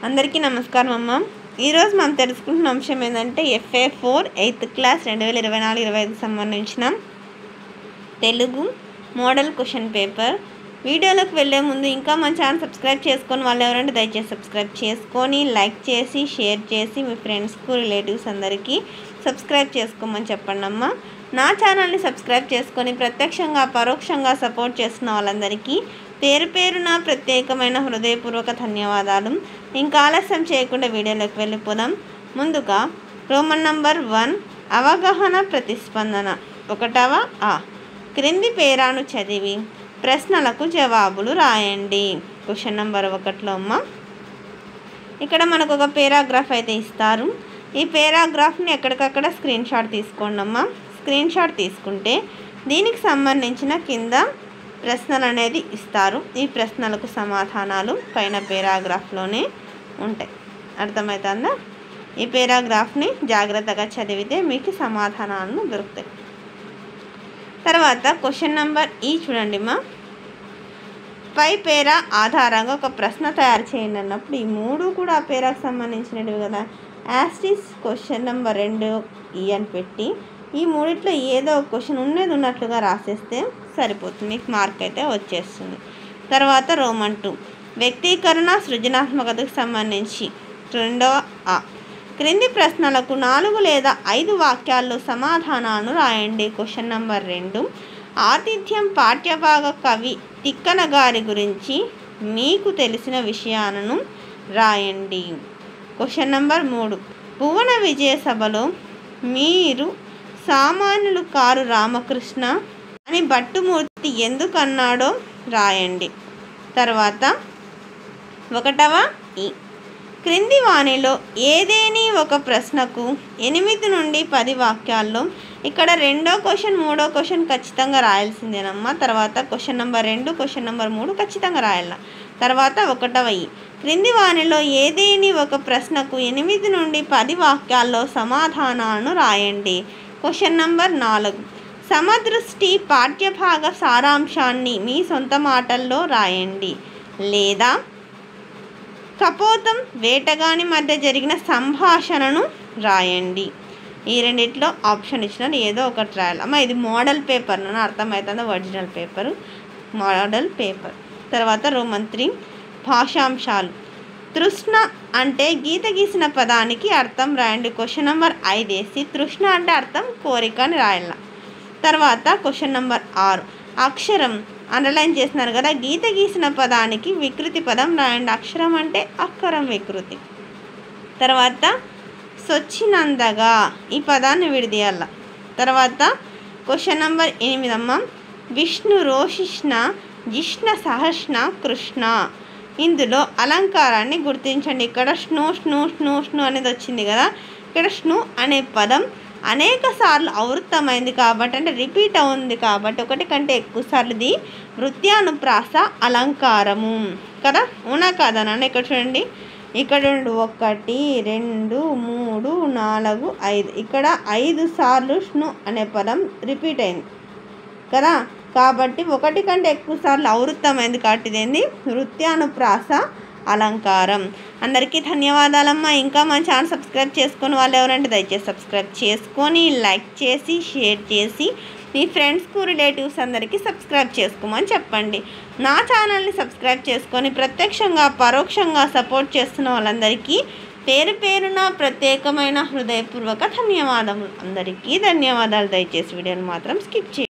అందరికీ నమస్కారం అమ్మ. ఈరోజు మనం తెలుసుకుంటున్న అంశం ఏంటంటే FA4 8th క్లాస్ 2024-25 సంబంధించిన తెలుగు మోడల్ క్వశ్చన్ పేపర్. వీడియోలోకి వెళ్ళే ముందు ఇంకా మన ఛానల్ సబ్స్క్రైబ్ చేసుకొని వాళ్ళు ఎవరంటే దయచేసి సబ్స్క్రైబ్ చేసుకొని లైక్ చేసి షేర్ చేసి మీ ఫ్రెండ్స్కు రిలేటివ్స్ అందరికీ సబ్స్క్రైబ్ చేసుకోమని చెప్పండి అమ్మ. నా ఛానల్ని సబ్స్క్రైబ్ చేసుకొని ప్రత్యక్షంగా పరోక్షంగా సపోర్ట్ చేస్తున్న వాళ్ళందరికీ పేరు పేరున ప్రత్యేకమైన హృదయపూర్వక ధన్యవాదాలు. ఇంకా ఆలస్యం చేయకుండా వీడియోలోకి వెళ్ళిపోదాం. ముందుగా రోమన్ నంబర్ 1 అవగాహన ప్రతిస్పందన 1వ ఆ క్రింది పేరాను చదివి ప్రశ్నలకు జవాబులు రాయండి. క్వశ్చన్ నెంబర్ 1లో అమ్మ ఇక్కడ మనకు ఒక పేరాగ్రాఫ్ అయితే ఇస్తారు. ఈ పేరాగ్రాఫ్ని ఎక్కడికక్కడ స్క్రీన్ షాట్ తీసుకోండి అమ్మ. స్క్రీన్ షాట్ తీసుకుంటే దీనికి సంబంధించిన కింద ప్రశ్నలు అనేది ఇస్తారు. ఈ ప్రశ్నలకు సమాధానాలు పైన పేరాగ్రాఫ్లోనే ఉంటాయి. అర్థమవుతుందా? ఈ పేరాగ్రాఫ్ని జాగ్రత్తగా చదివితే మీకు సమాధానాలను దొరుకుతాయి. తర్వాత క్వశ్చన్ నెంబర్ ఈ చూడండి మా, పై పేరా ఆధారంగా ఒక ప్రశ్న తయారు చేయండి అన్నప్పుడు ఈ మూడు కూడా ఆ పేరాకు సంబంధించినవి కదా. యాస్టిస్ క్వశ్చన్ నెంబర్ 2 ఈ అని పెట్టి ఈ మూడిట్లో ఏదో ఒక క్వశ్చన్ ఉన్నది ఉన్నట్లుగా రాసేస్తే సరిపోతుంది, మీకు మార్క్ అయితే వచ్చేస్తుంది. తర్వాత రోమన్ 2 వ్యక్తీకరణ సృజనాత్మకతకు సంబంధించి 2వ ఆ క్రింది ప్రశ్నలకు 4 లేదా 5 వాక్యాల్లో సమాధానాలను రాయండి. క్వశ్చన్ నెంబర్ 2 ఆతిథ్యం పాఠ్యభాగ కవి తిక్కన గారి గురించి మీకు తెలిసిన విషయాలను రాయండి. క్వశ్చన్ నెంబర్ 3 భువన విజయ సభలో మీరు సామాన్యులు కారు రామకృష్ణ అని భట్టుమూర్తి ఎందుకన్నాడో రాయండి. తర్వాత 1వ ఈ క్రింది వాణిలో ఏదేని ఒక ప్రశ్నకు 8 నుండి 10 వాక్యాల్లో ఇక్కడ 2వ క్వశ్చన్ 3వ క్వశ్చన్ ఖచ్చితంగా రాయాల్సిందేనమ్మా. తర్వాత క్వశ్చన్ నెంబర్ 2 క్వశ్చన్ నెంబర్ 3 ఖచ్చితంగా రాయాల. తర్వాత 1వ ఈ క్రింది వాణిలో ఏదేని ఒక ప్రశ్నకు 8 నుండి 10 వాక్యాల్లో సమాధానాలను రాయండి. క్వశ్చన్ నెంబర్ 4 సమదృష్టి పాఠ్యభాగ సారాంశాన్ని మీ సొంత మాటల్లో రాయండి లేదా కపోతం వేటగాని మధ్య జరిగిన సంభాషణను రాయండి. ఈ రెండిట్లో ఆప్షన్ ఇచ్చిన ఏదో ఒకటి రాయాలి అమ్మ. ఇది మోడల్ పేపర్ నన్ను అర్థమవుతుంది, ఒరిజినల్ పేపరు మోడల్ పేపర్. తర్వాత రోమన్ 3 భాషాంశాలు తృష్ణ అంటే గీత గీసిన పదానికి అర్థం రాయండి. క్వశ్చన్ నెంబర్ 5 వేసి తృష్ణ అంటే అర్థం కోరిక అని రాయాల. తర్వాత క్వశ్చన్ నెంబర్ 6 అక్షరం అండర్లైన్ చేస్తున్నారు కదా, గీత గీసిన పదానికి వికృతి పదం రాయండి. అక్షరం అంటే అక్కరం వికృతి. తర్వాత సొచ్చినందగా ఈ పదాన్ని విడదీయాల. తర్వాత క్వశ్చన్ నెంబర్ 8 అమ్మ విష్ణు రోషిష్ణ జిష్ణ సహష్ణ కృష్ణ ఇందులో అలంకారాన్ని గుర్తించండి. ఇక్కడ స్ను స్ను స్ను స్ను అనేది వచ్చింది కదా, ఇక్కడ స్ను అనే పదం అనేక సార్లు ఆవృత్తమైంది కాబట్టి అంటే రిపీట్ అవుంది కాబట్టి ఒకటి కంటే ఎక్కువ సార్లు ఇది వృత్యానుప్రాస అలంకారము కదా. అవునా కాదా నాన్న? ఇక్కడ చూడండి, ఇక్కడ 1 2 3 4 5 ఇక్కడ 5 సార్లు స్ను అనే పదం రిపీట్ అయింది కదా, కాబట్టి ఒకటి కంటే ఎక్కువ సార్లు ఆవృత్తమైంది కాబట్టి ఇదేంది వృత్యానుప్రాస అలంకారం. అందరికీ ధన్యవాదాలమ్మా. ఇంకా మన ఛానల్ సబ్స్క్రైబ్ చేసుకొని వాళ్ళు ఎవరంటే దయచేసి సబ్స్క్రైబ్ చేసుకొని లైక్ చేసి షేర్ చేసి మీ ఫ్రెండ్స్కు రిలేటివ్స్ అందరికీ సబ్స్క్రైబ్ చేసుకోమని చెప్పండి. నా ఛానల్ని సబ్స్క్రైబ్ చేసుకొని ప్రత్యక్షంగా పరోక్షంగా సపోర్ట్ చేస్తున్న వాళ్ళందరికీ పేరు పేరున ప్రత్యేకమైన హృదయపూర్వక ధన్యవాదములు. అందరికీ ధన్యవాదాలు. దయచేసి వీడియోని మాత్రం స్కిప్ చేయండి.